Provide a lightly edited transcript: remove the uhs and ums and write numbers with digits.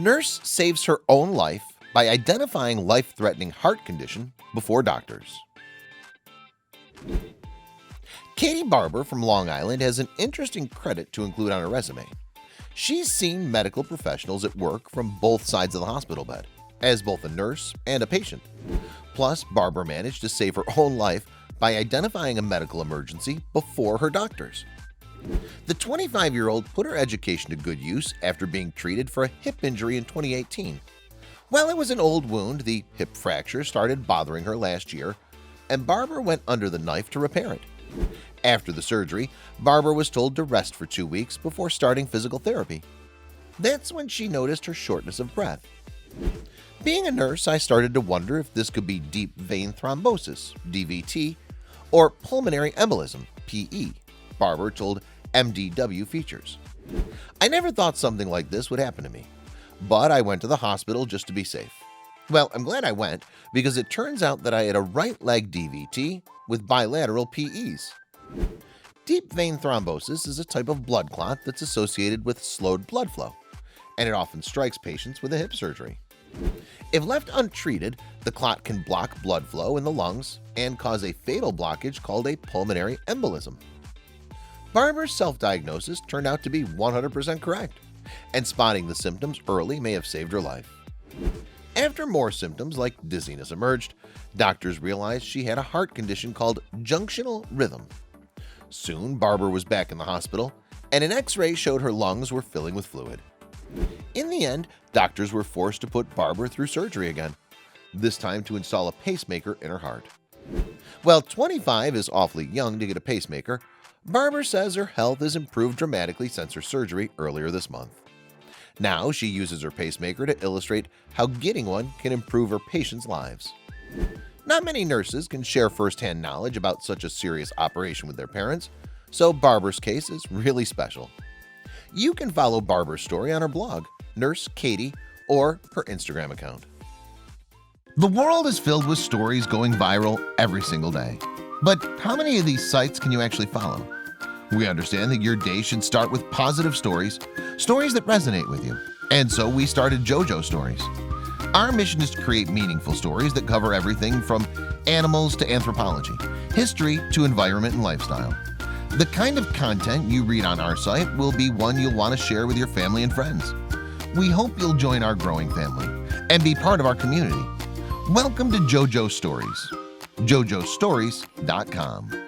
Nurse saves her own life by identifying life-threatening heart condition before doctors. Katie Barber from Long Island has an interesting credit to include on her resume. She's seen medical professionals at work from both sides of the hospital bed, as both a nurse and a patient. Plus, Barber managed to save her own life by identifying a medical emergency before her doctors. The 25-year-old put her education to good use after being treated for a hip injury in 2018. While it was an old wound, the hip fracture started bothering her last year, and Barber went under the knife to repair it. After the surgery, Barber was told to rest for 2 weeks before starting physical therapy. That's when she noticed her shortness of breath. Being a nurse, I started to wonder if this could be deep vein thrombosis, DVT, or pulmonary embolism, PE, Barber told MDW Features. I never thought something like this would happen to me, but I went to the hospital just to be safe. Well, I'm glad I went because it turns out that I had a right leg DVT with bilateral PEs. Deep vein thrombosis is a type of blood clot that's associated with slowed blood flow, and it often strikes patients with a hip surgery. If left untreated, the clot can block blood flow in the lungs and cause a fatal blockage called a pulmonary embolism. Barber's self-diagnosis turned out to be 100% correct, and spotting the symptoms early may have saved her life. After more symptoms like dizziness emerged, doctors realized she had a heart condition called junctional rhythm. Soon, Barber was back in the hospital, and an X-ray showed her lungs were filling with fluid. In the end, doctors were forced to put Barber through surgery again, this time to install a pacemaker in her heart. While 25 is awfully young to get a pacemaker, Barber says her health has improved dramatically since her surgery earlier this month. Now she uses her pacemaker to illustrate how getting one can improve her patients' lives. Not many nurses can share firsthand knowledge about such a serious operation with their parents, so Barber's case is really special. You can follow Barber's story on her blog, Nurse Katie, or her Instagram account. The world is filled with stories going viral every single day. But how many of these sites can you actually follow? We understand that your day should start with positive stories, stories that resonate with you. And so we started JoJo Stories. Our mission is to create meaningful stories that cover everything from animals to anthropology, history to environment and lifestyle. The kind of content you read on our site will be one you'll want to share with your family and friends. We hope you'll join our growing family and be part of our community. Welcome to JoJo Stories. JoJoStories.com